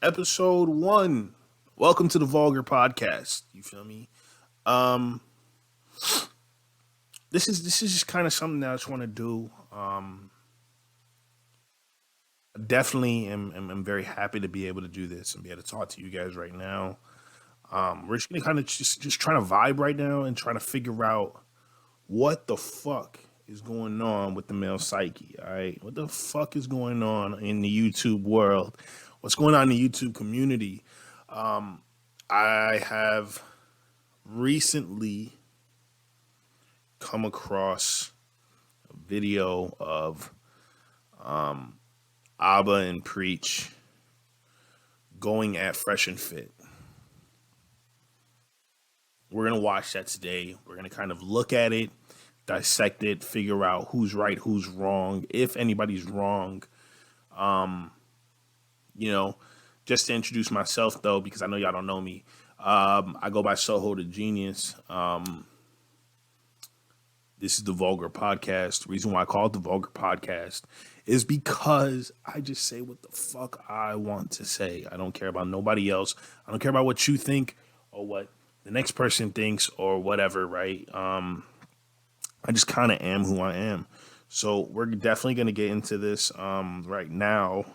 Episode 1. Welcome to the Vulgar podcast. You feel me? Um, this is just kind of something that I just want to do. Definitely am very happy to be able to do this and be able to talk to you guys right now. We're just gonna kind of just trying to vibe right now and trying to figure out what the fuck is going on with the male psyche. All right, what the fuck is going on in the YouTube world? What's going on in the YouTube community? I have recently come across a video of Abba and Preach going at Fresh and Fit. We're gonna watch that today. We're gonna kind of look at it, dissect it, figure out who's right, who's wrong, if anybody's wrong. Um, you know, just to introduce myself though, because I know y'all don't know me. I go by Soho the Genius. This is the Vulgar podcast. The reason why I call it the Vulgar podcast is because I just say what the fuck I want to say. I don't care about nobody else. I don't care about what you think or what the next person thinks or whatever, right? I just kind of am who I am. So we're definitely going to get into this right now.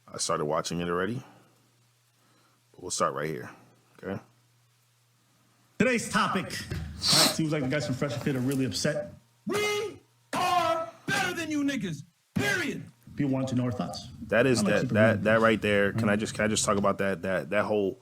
I started watching it already, but we'll start right here. Okay. Today's topic. Seems like the guys from Fresh and Fit are really upset. We are better than you niggas. Period. People want to know our thoughts. That is that right there. Can I just talk about that whole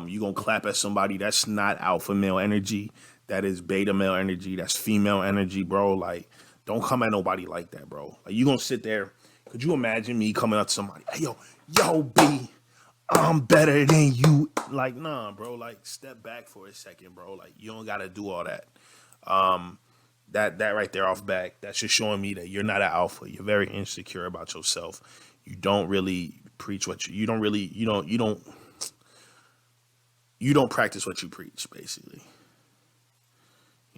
you gonna clap at somebody? That's not alpha male energy. That is beta male energy. That's female energy, bro. Like, don't come at nobody like that, bro. Like, you gonna sit there? Could you imagine me coming up to somebody? Hey, yo, B, I'm better than you. Like, nah, bro. Like, step back for a second, bro. Like, you don't gotta do all that. That right there off back, that's just showing me that you're not an alpha. You're very insecure about yourself. You don't really preach what you don't really you don't practice what you preach, basically.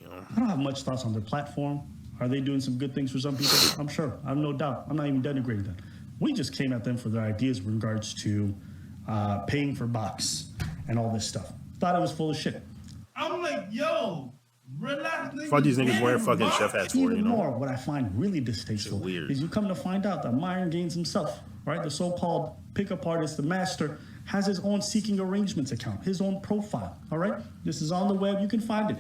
I don't have much thoughts on their platform. Are they doing some good things for some people? I'm sure. I have no doubt. I'm not even denigrating that. We just came at them for their ideas with regards to paying for box and all this stuff. Thought it was full of shit. I'm like, yo, relax. Fuck these niggas wearing fucking chef hats for, Even more, what I find really distasteful weird. is you come to find out that Myron Gaines himself, right, the so-called pickup artist, the master, has his own seeking arrangements account, his own profile, all right? This is on the web. You can find it.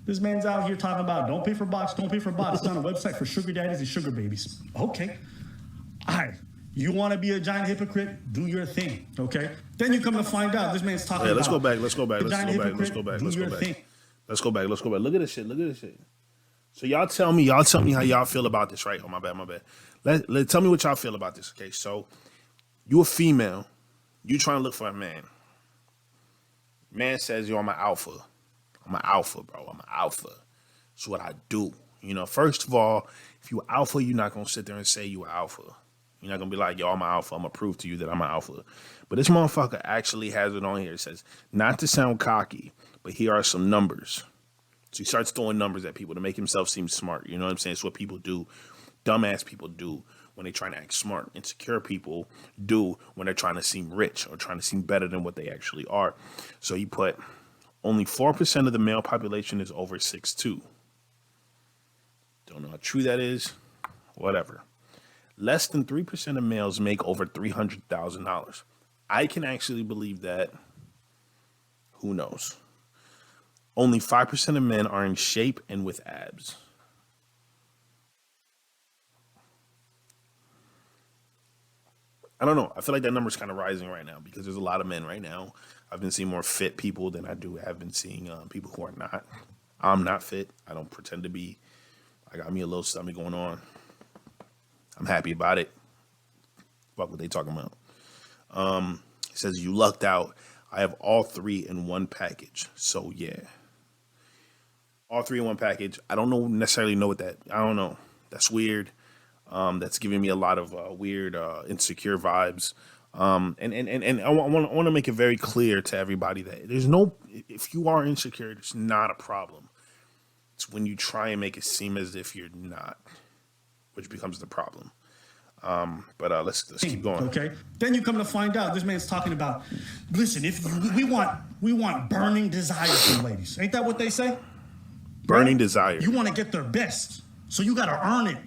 This man's out here talking about don't pay for box, don't pay for box. It's on a website for sugar daddies and sugar babies. Okay. All right. You want to be a giant hypocrite? Do your thing, okay? Then you come to find out this man's talking about... Let's go back. Let's go back. Look at this shit. So y'all tell me how y'all feel about this, right? Oh, my bad. Tell me what y'all feel about this, okay? So you a female. You trying to look for a man. Man says, yo, I'm an alpha. I'm an alpha, bro. I'm an alpha. It's what I do. First of all, if you alpha, you're not going to sit there and say you an alpha. You're not going to be like, yo, I'm an alpha. I'm going to prove to you that I'm an alpha. But this motherfucker actually has it on here. It says, not to sound cocky, but here are some numbers. So he starts throwing numbers at people to make himself seem smart. You know what I'm saying? It's what people do. Dumbass people do when they're trying to act smart. Insecure people do when they're trying to seem rich or trying to seem better than what they actually are. So he put... Only 4% of the male population is over 6'2". Don't know how true that is. Whatever. Less than 3% of males make over $300,000. I can actually believe that. Who knows? Only 5% of men are in shape and with abs. I don't know. I feel like that number's kind of rising right now because there's a lot of men right now. I've been seeing more fit people than I have been seeing people who are not. I'm not fit. I don't pretend to be. I got me a little stomach going on. I'm happy about it. Fuck what they talking about. It says you lucked out. I have all three in one package. So yeah. All three in one package. I don't necessarily know what that. I don't know. That's weird. That's giving me a lot of weird, insecure vibes. And I want to make it very clear to everybody that if you are insecure, it's not a problem. It's when you try and make it seem as if you're not, which becomes the problem. But let's keep going. Okay. Then you come to find out this man's talking about, listen, we want burning desire from ladies. Ain't that what they say? Burning desire. You want to get their best, so you got to earn it.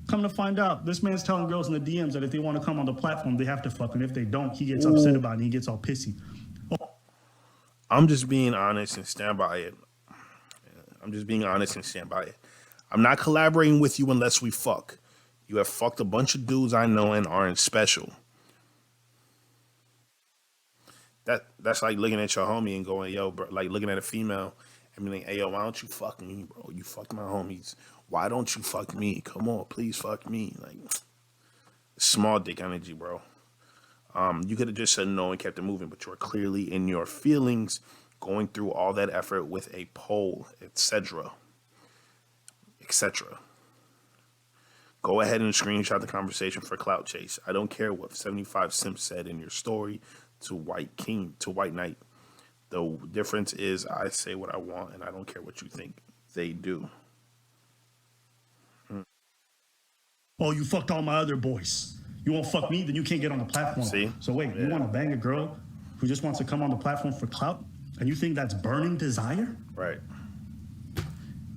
Come to find out, this man's telling girls in the DMs that if they want to come on the platform, they have to fuck, and if they don't, he gets upset about it and he gets all pissy. I'm just being honest and stand by it. I'm not collaborating with you unless we fuck. You have fucked a bunch of dudes I know and aren't special. That's like looking at your homie and going, yo, bro, like looking at a female and being like, hey, yo, why don't you fuck me, bro? You fuck my homies. Why don't you fuck me? Come on, please fuck me. Like, small dick energy, bro. You could have just said no and kept it moving, but you are clearly in your feelings, going through all that effort with a poll, etc. Go ahead and screenshot the conversation for clout chase. I don't care what 75 Simps said in your story to White Knight. The difference is I say what I want and I don't care what you think they do. Oh, you fucked all my other boys. You won't fuck me, then you can't get on the platform. See? So wait, you want to bang a girl who just wants to come on the platform for clout? And you think that's burning desire? Right.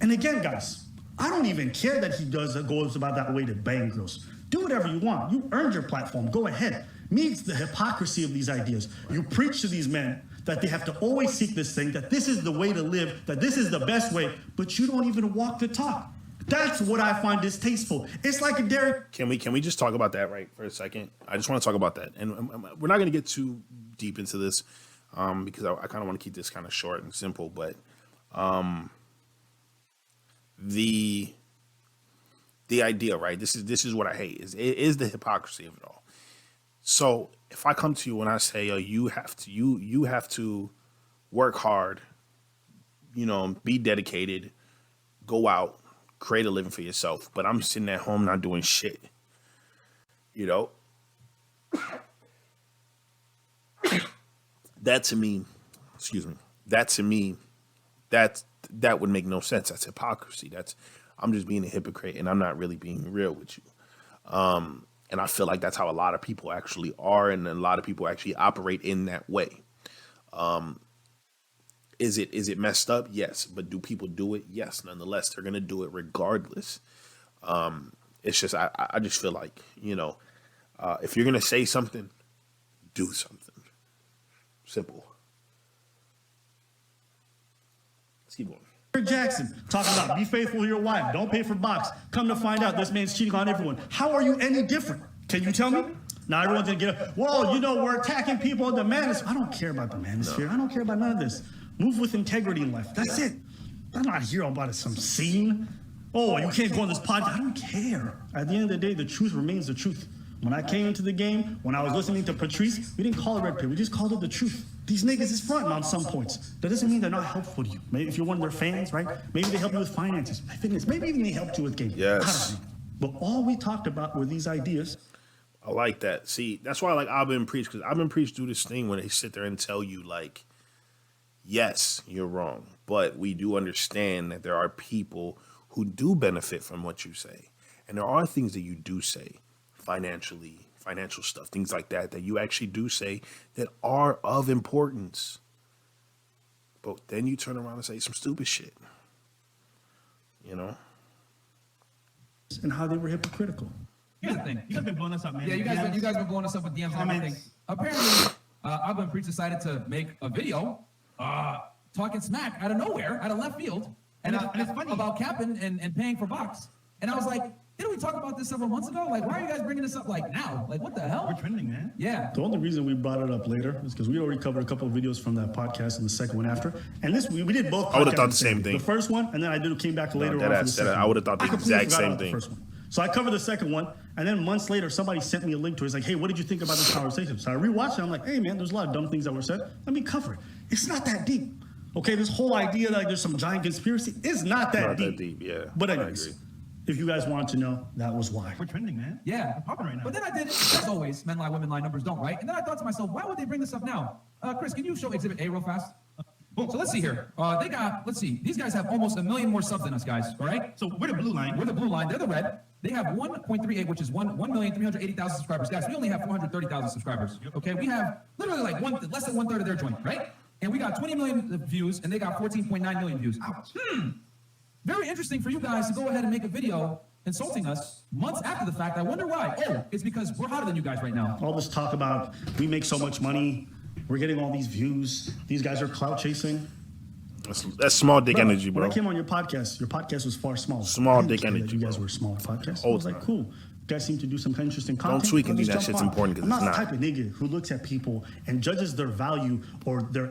And again, guys, I don't even care that he goes about that way to bang girls. Do whatever you want. You earned your platform. Go ahead. Me, it's the hypocrisy of these ideas. You preach to these men that they have to always seek this thing, that this is the way to live, that this is the best way, but you don't even walk the talk. That's what I find distasteful. It's like a Derek. Can we just talk about that right for a second? I just want to talk about that, and we're not going to get too deep into this because I kind of want to keep this kind of short and simple. But the idea, right? This is what I hate is the hypocrisy of it all. So if I come to you and I say, "Yo, you have to work hard, be dedicated, go out, create a living for yourself," but I'm sitting at home not doing shit, that to me, that would make no sense. That's hypocrisy. I'm just being a hypocrite and I'm not really being real with you. And I feel like that's how a lot of people actually are, and a lot of people actually operate in that way. Is it messed up? Yes. But do people do it? Yes. Nonetheless, they're gonna do it regardless. It's just I just feel like, if you're gonna say something, do something. Simple. Let's keep going. Jackson talking about be faithful to your wife, don't pay for box. Come to find out this man's cheating on everyone. How are you any different? Can you tell me? Now everyone's gonna get up. Whoa, we're attacking people in the manosphere. I don't care about the manosphere. I don't care about none of this. Move with integrity in life. That's it. I'm not here about some scene. Oh, you can't go on this podcast. I don't care. At the end of the day, the truth remains the truth. When I came into the game, when I was listening to Patrice, we didn't call it red pill. We just called it the truth. These niggas is fronting on some points. That doesn't mean they're not helpful to you. Maybe if you're one of their fans, right? Maybe they help you with finances, fitness. Maybe even they helped you with gaming. Yes. But all we talked about were these ideas. I like that. See, that's why I like Abba and Preach, because Abba and Preach do this thing where they sit there and tell you, like, yes, you're wrong, but we do understand that there are people who do benefit from what you say. And there are things that you do say, financial stuff, things like that you actually do say that are of importance. But then you turn around and say some stupid shit, And how they were hypocritical. Here's the thing. You guys been blowing us up, man. Yeah, you guys been blowing us up with DMs and everything. Apparently, Abba and Preach decided to make a video talking smack out of nowhere, out of left field, and it's funny about capping and paying for box. And I was like, didn't we talk about this several months ago? Like, why are you guys bringing this up like now? Like, what the hell? We're trending, man. Yeah. The only reason we brought it up later is because we already covered a couple of videos from that podcast and the second one after. And this we did both. I would have thought the same thing. The first one, and then I came back later on for the second one. I would have thought the exact same thing. So I covered the second one, and then months later, somebody sent me a link to it. It's like, hey, what did you think about this conversation? So I rewatched it. I'm like, hey, man, there's a lot of dumb things that were said. Let me cover it. It's not that deep. Okay, this whole idea that there's some giant conspiracy is not that deep. Yeah. But anyways, if you guys wanted to know, that was why. We're trending, man. Yeah. We're popping right now. But then I did, as always, men lie, women lie, numbers don't, right? And then I thought to myself, why would they bring this up now? Chris, can you show Exhibit A real fast? So let's see here. They got, let's see, these guys have almost 1 million more subs than us, guys. All right. So we're the blue line. We're the blue line. They're the red. They have 1.38, which is 1,380,000 subscribers. Guys, we only have 430,000 subscribers. Okay, we have literally like less than 1/3 of their joint, right? And we got 20 million views, and they got 14.9 million views. Very interesting for you guys to go ahead and make a video insulting us months after the fact. I wonder why. Oh, it's because we're hotter than you guys right now. All this talk about we make so much money, we're getting all these views, these guys are clout chasing. That's small dick energy, bro. When I came on your podcast was far smaller. Small I didn't dick care that energy, You guys bro. were a small podcast. Whole I was like, time. cool. You guys seem to do some kind of interesting content. tweak and Let's think that jump shit's on. important 'cause I'm not it's the not. type of nigga who looks at people and judges their value or their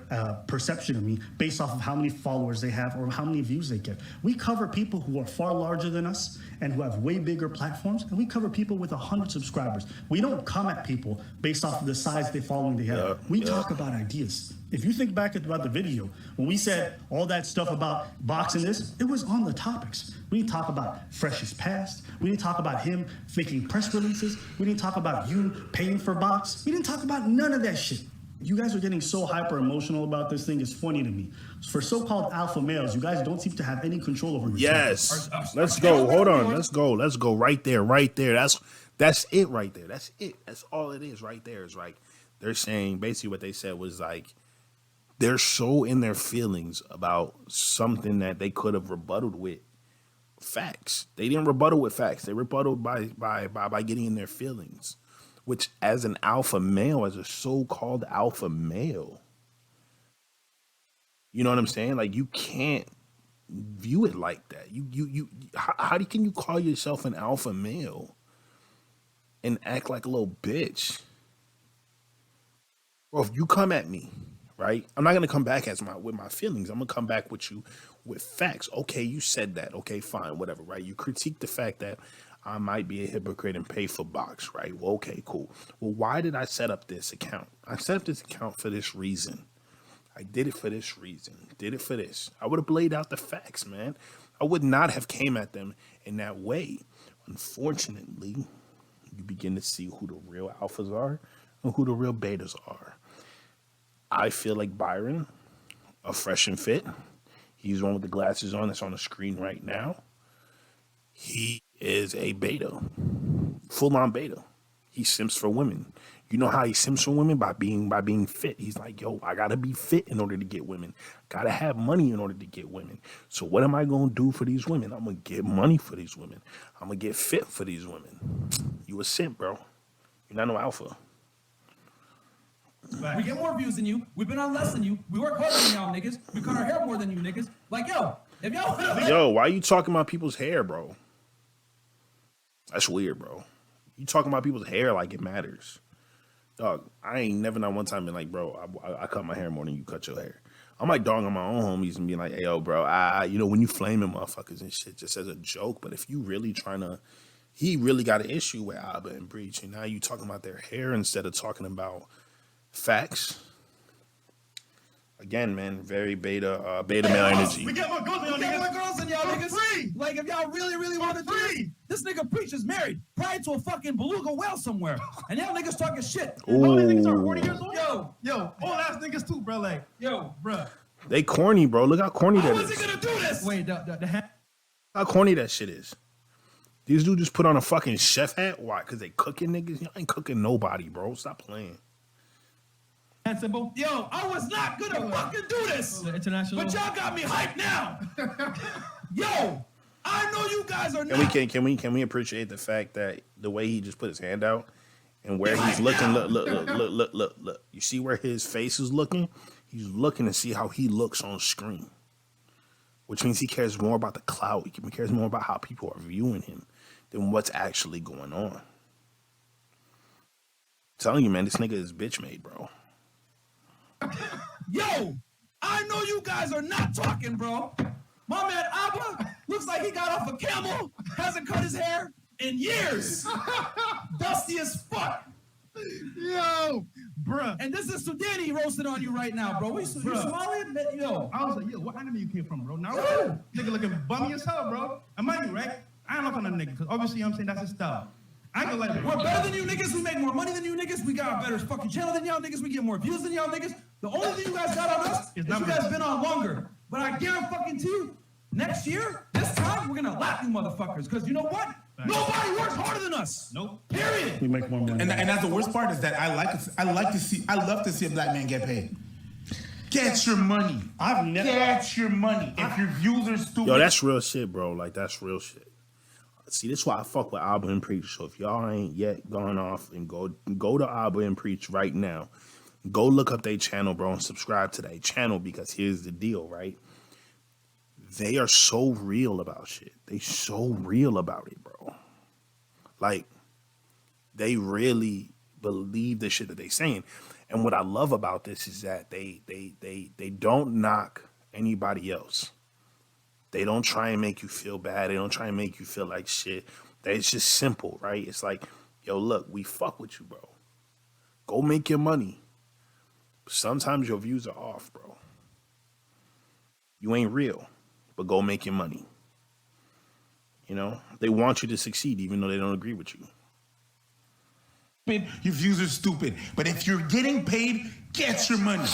perception of me based off of how many followers they have or how many views they get. We cover people who are far larger than us and who have way bigger platforms, and we cover people with 100 subscribers. We don't come at people based off of the size they following they have. We talk about ideas. If you think back about the video, when we said all that stuff about boxing this, it was on the topics. We didn't talk about Fresh's past. We didn't talk about him faking press releases. We didn't talk about you paying for box. We didn't talk about none of that shit. You guys are getting so hyper emotional about this thing. It's funny to me. For so-called alpha males, you guys don't seem to have any control over your Yes. Let's go. Hold on. Let's go. Let's go right there. Right there. That's it right there. That's it. That's all it is right there. Is like they're saying basically what they said was like they're so in their feelings about something that they could have rebutted with facts. They didn't rebuttal with facts. They rebutted by getting in their feelings. Which, as an alpha male, as a so-called alpha male, you know what I'm saying? Like, you can't view it like that. How can you call yourself an alpha male and act like a little bitch? Well, if you come at me, right? I'm not gonna come back with my feelings. I'm gonna come back with you with facts. Okay, you said that. Okay, fine, whatever, right? You critique the fact that I might be a hypocrite and pay for box, right? Well, okay, cool. Well, why did I set up this account? I set up this account for this reason. I did it for this reason. Did it for this. I would have laid out the facts, man. I would not have came at them in that way. Unfortunately, you begin to see who the real alphas are and who the real betas are. I feel like Byron, a fresh and fit. He's the one with the glasses on that's on the screen right now. He is a beta, full-on beta. He simps for women. You know how he simps for women? By being fit. He's like, yo, I gotta be fit in order to get women. Gotta have money in order to get women. So what am I gonna do for these women? I'm gonna get money for these women. I'm gonna get fit for these women. You a simp, bro. You're not no alpha. We get more views than you. We've been on less than you. We work harder than y'all niggas. We cut our hair more than you niggas. Like, yo, if y'all... Yo, why you talking about people's hair, bro? That's weird, bro. You talking about people's hair like it matters. Dog, I ain't never not one time been like, bro, I cut my hair more than you cut your hair. I'm like dogging on my own homies and being like, hey, yo, bro, you know, when you flaming motherfuckers and shit just as a joke, but if you really trying to, he really got an issue with Abba and Breach, and now you talking about their hair instead of talking about facts. Again, man, very beta male energy. We get more girls than y'all We get more niggas. girls than y'all For niggas. free. Like, if y'all really want to do it, this nigga Preach is married, probably to a fucking beluga whale somewhere. And y'all niggas talking shit. All these niggas are 40 Ooh, years old. Yo, Old ass niggas too, bro. Like, yo. bruh. they corny, bro. Look how corny How that was is. he gonna do this? Wait, the hat. How corny that shit is. These dudes just put on a fucking chef hat. Why? Because they cooking niggas? Y'all ain't cooking nobody, bro. Stop playing. Hat symbol. Yo, I was not gonna fucking do this. The international. But y'all got me hyped now. Yo, I know you guys are not. Can we appreciate the fact that the way he just put his hand out and where he's looking, look. You see where his face is looking? He's looking to see how he looks on screen. Which means he cares more about the clout. He cares more about how people are viewing him than what's actually going on. I'm telling you, man, this nigga is bitch made, bro. Yo, I know you guys are not talking, bro. My man Abba looks like he got off a camel, hasn't cut his hair in years. Dusty as fuck. Yo, bruh. And this is Sudani roasted on you right now, bro. You Somalian? Yo. I was like, yo, what anime you came from, bro? Naruto. Nigga looking bummy as hell, bro. And mind you, right? I ain't looking on the nigga, because obviously, you know what I'm saying, that's his style. I ain't gonna lie to you. We're better than you niggas. We make more money than you niggas. We got a better fucking channel than y'all niggas. We get more views than y'all niggas. The only thing you guys got on us is you numbers. guys been on longer. But I guarantee you, next year, this time, we're gonna lap you motherfuckers. Because you know what? Nobody works harder than us. Nope. Period. We make more money. And that's the worst part is that I love to see a black man get paid. Get your money. I've never. Get your money. If your views are stupid. Yo, that's real shit, bro. Like, that's real shit. See, this is why I fuck with Abba and Preach. So if y'all ain't yet gone off and go to Abba and Preach right now, go look up their channel, bro, and subscribe to their channel, because here's the deal, right? They are so real about shit. They so real about it, bro. Like, they really believe the shit that they saying. And what I love about this is that they don't knock anybody else. They don't try and make you feel bad. They don't try and make you feel like shit. It's just simple, right? It's like, yo, look, we fuck with you, bro. Go make your money. Sometimes your views are off, bro. You ain't real, but go make your money. You know, they want you to succeed even though they don't agree with you. Your views are stupid. But if you're getting paid, get your money.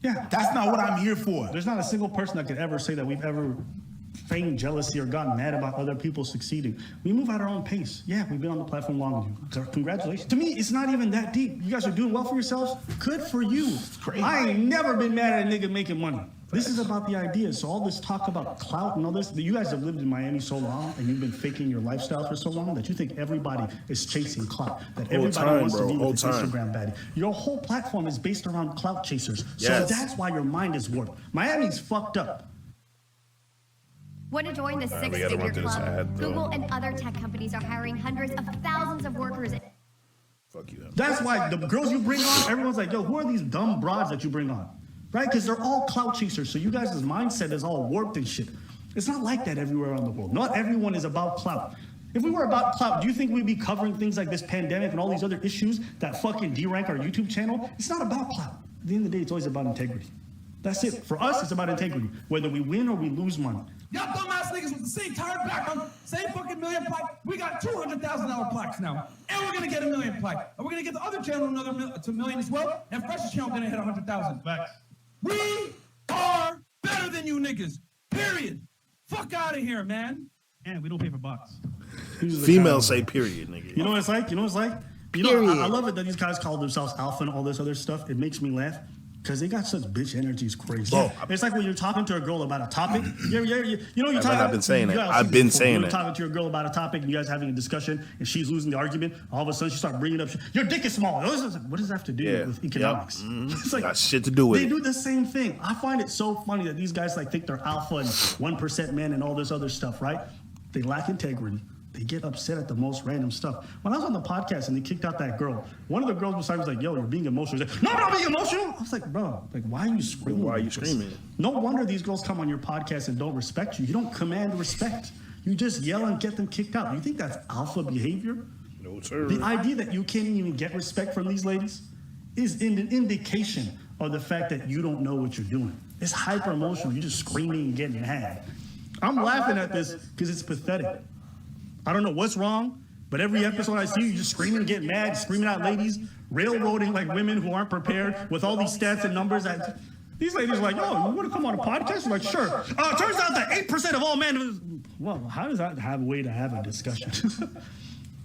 Yeah. That's not what I'm here for. There's not a single person that could ever say that we've ever feigned jealousy or gotten mad about other people succeeding. We move at our own pace. Yeah, we've been on the platform longer than you. So congratulations. To me, it's not even that deep. You guys are doing well for yourselves. Good for you. Crazy. I ain't never been mad at a nigga making money. This is about the ideas. So all this talk about clout and all this, you guys have lived in Miami so long and you've been faking your lifestyle for so long that you think everybody is chasing clout. That everybody time, wants bro. to be Whole with this time. Instagram baddie. Your whole platform is based around clout chasers. Yes. So that's why your mind is warped. Miami's fucked up. Want to join the we gotta six-figure run through this club? ad, though. Google and other tech companies are hiring hundreds of thousands of workers. Fuck you. That's why the girls you bring on, everyone's like, yo, who are these dumb broads that you bring on? Right? Because they're all clout chasers. So you guys' mindset is all warped and shit. It's not like that everywhere around the world. Not everyone is about clout. If we were about clout, do you think we'd be covering things like this pandemic and all these other issues that fucking derank our YouTube channel? It's not about clout. At the end of the day, it's always about integrity. That's it. For us, it's about integrity. Whether we win or we lose money. Y'all dumbass niggas with the same tired background, same fucking million plaque. We got $200,000 plaques now. And we're gonna get $1 million plaque. And we're gonna get the other channel another $1 million as well. And Fresh's channel gonna hit 100,000. Facts. We are better than you niggas. Period. Fuck out of here, man. And we don't pay for bots. Females say period, nigga. You know what it's like? You know what it's like? You know, I love it that these guys call themselves alpha and all this other stuff. It makes me laugh because they got such bitch energy. It's crazy. Bro, It's like when you're talking to a girl about a topic. You know, you're talking. I've been saying that. you guys I've see been this before. saying You're that. talking to your girl about a topic, and you guys having a discussion, and she's losing the argument. All of a sudden, she starts bringing up, your dick is small. What does that have to do Yeah. with economics? Yep. Mhm. It's like Got shit to do with they it. do the same thing. I find it so funny that these guys like think they're alpha and 1% men and all this other stuff, right? They lack integrity. They get upset at the most random stuff. When I was on the podcast and they kicked out that girl, one of the girls beside me was like, yo, you're being emotional. She's like, no, I'm not being emotional. I was like, bro, like, why are you screaming? Why are you like this? screaming? No wonder these girls come on your podcast and don't respect you. You don't command respect. You just yell and get them kicked out. You think that's alpha behavior? No, sir. The idea that you can't even get respect from these ladies is an indication of the fact that you don't know what you're doing. It's hyper emotional. You're just screaming and getting mad. I'm laughing at this because it's pathetic. I don't know what's wrong, but every episode I see you just screaming and getting mad, screaming at ladies, railroading like women who aren't prepared with all these stats and numbers. That these ladies are like, oh, you want to come on a podcast? I'm like, sure. Turns out that 8% of all men. Well, how does that have a way to have a discussion?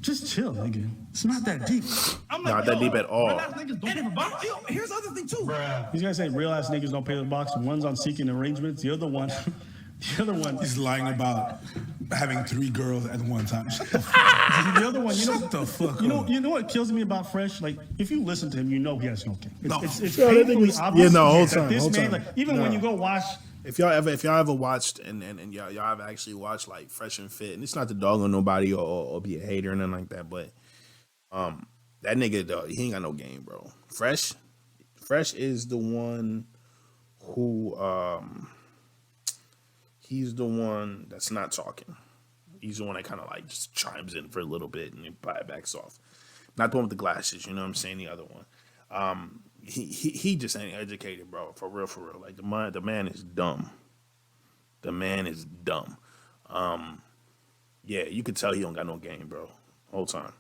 Just chill, nigga. It's not that deep. I'm Not that deep at all. real ass niggas don't pay for bots. Yo, here's the other thing too. These guys say real ass niggas don't pay the box. One's on seeking arrangements. The other one He's lying about having 3 girls at one time. The other one, Shut the fuck you up. know what kills me about Fresh? Like, if you listen to him, you know he has no game. No. It's Yeah, that painfully nigga's- obvious yeah, no, whole that time, this whole man, time. like, even when No. you go watch, If y'all ever watched and y'all have actually watched like Fresh and Fit, and it's not to dog on nobody or be a hater or nothing like that, but that nigga though, he ain't got no game, bro. Fresh is the one who he's the one that's not talking. He's the one that kind of like just chimes in for a little bit and then backs off. Not the one with the glasses, you know what I'm saying? The other one. He just ain't educated, bro. For real. Like the man is dumb. The man is dumb. Yeah, you could tell he don't got no game, bro. Whole time.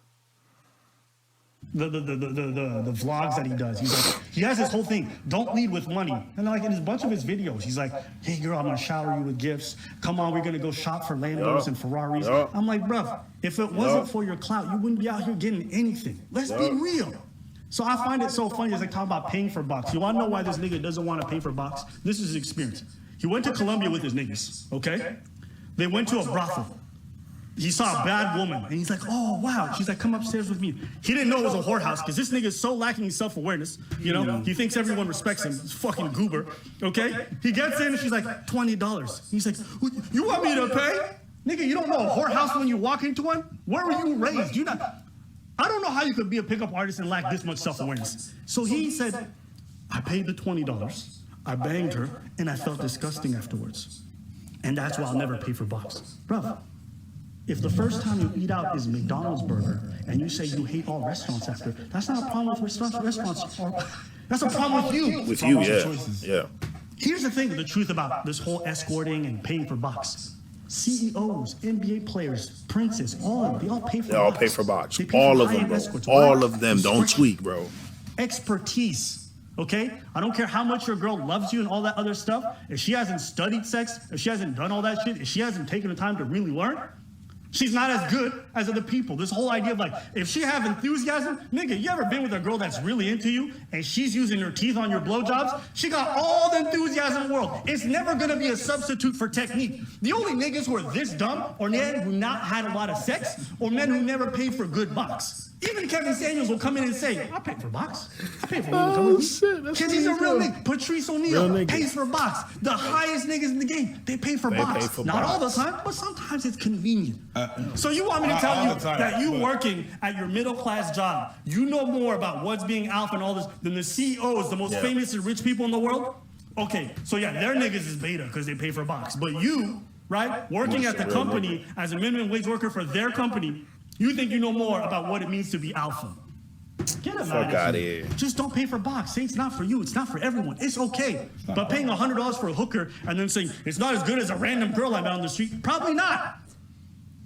the vlogs that he does. He's like, he has this whole thing, don't lead with money. And like in a bunch of his videos, he's like, hey girl, I'm gonna shower you with gifts. Come on, we're gonna go shop for Lambos and Ferraris. I'm like, bruh, if it wasn't for your clout, you wouldn't be out here getting anything. Let's be real. So I find it so funny as they talk about paying for box. You wanna know why this nigga doesn't wanna pay for box? This is his experience. He went to Colombia with his niggas, okay? They went to a brothel. He saw a bad woman, and he's like, oh, wow. She's like, come upstairs with me. He didn't know it was a whorehouse, because this nigga is so lacking in self-awareness, you know? He thinks everyone respects him. He's fucking goober, okay? He gets in, and she's like, $20. He's like, you want me to pay? Nigga, you don't know a whorehouse when you walk into one? Where were you raised? I don't know how you could be a pickup artist and lack this much self-awareness. So he said, I paid the $20, I banged her, and I felt disgusting afterwards. And that's why I'll never pay for box. Bruh. If the first time you eat out is McDonald's burger and you say you hate all restaurants after, that's not a problem with restaurants. That's a problem with you. With you, yeah. Here's the thing, the truth about this whole escorting and paying for box. CEOs, NBA players, princes, they all pay for box. They all pay for box. They pay All for of them, high-end bro. escorts. All of them. Don't tweak, bro. Expertise. Okay? I don't care how much your girl loves you and all that other stuff. If she hasn't studied sex, if she hasn't done all that shit, if she hasn't taken the time to really learn, she's not as good as other people. This whole idea of like, if she have enthusiasm, nigga, you ever been with a girl that's really into you and she's using her teeth on your blowjobs? She got all the enthusiasm in the world. It's never gonna be a substitute for technique. The only niggas who are this dumb are men who not had a lot of sex or men who never paid for good box. Even Kevin Samuels will come in and say, I pay for box. I pay for women to come with me. Because he's a real nigga. Patrice O'Neal pays for box. The highest niggas in the game, they pay for box. Not all the time, but sometimes it's convenient. So you want me to tell you that you working at your middle class job, you know more about what's being alpha and all this than the CEOs, the most famous and rich people in the world? Okay, so yeah, their niggas is beta because they pay for box. But you, right, working at the company as a minimum wage worker for their company, you think you know more about what it means to be alpha. Get him Fuck out of here. Just don't pay for box. Say it's not for you. It's not for everyone. It's okay. But paying $100 for a hooker and then saying it's not as good as a random girl I met on the street, probably not.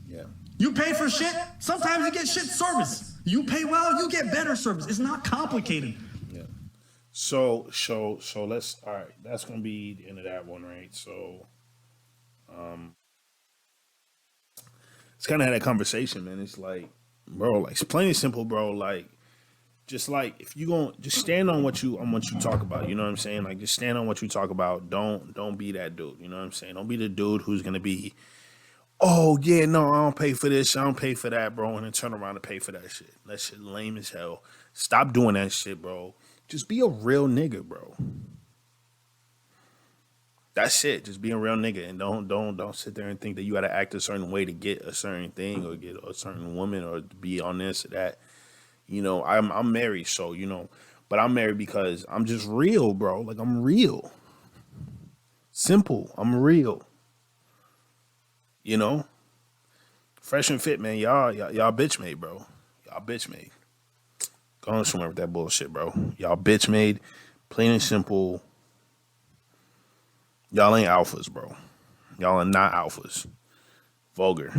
Yeah. You pay for shit, sometimes you get shit service. You pay well, you get better service. It's not complicated. Yeah. So let's, all right, that's gonna be the end of that one, right? So it's kind of had that conversation, man. It's like, bro, like it's plain and simple, bro. Like, just like if you gon' just stand on what you talk about, you know what I'm saying? Like, just stand on what you talk about. Don't be that dude, you know what I'm saying? Don't be the dude who's gonna be, oh yeah, no, I don't pay for this, I don't pay for that, bro, and then turn around and pay for that shit. That shit lame as hell. Stop doing that shit, bro. Just be a real nigga, bro. That's it. Just be a real nigga, and don't sit there and think that you gotta act a certain way to get a certain thing or get a certain woman or be on this or that. You know, I'm married, so you know, but I'm married because I'm just real, bro. Like I'm real. Simple. I'm real. You know? Fresh and fit, man. Y'all bitch made, bro. Y'all bitch made. Go on somewhere with that bullshit, bro. Y'all bitch made. Plain and simple. Y'all ain't alphas, bro. Y'all are not alphas. Vulgar.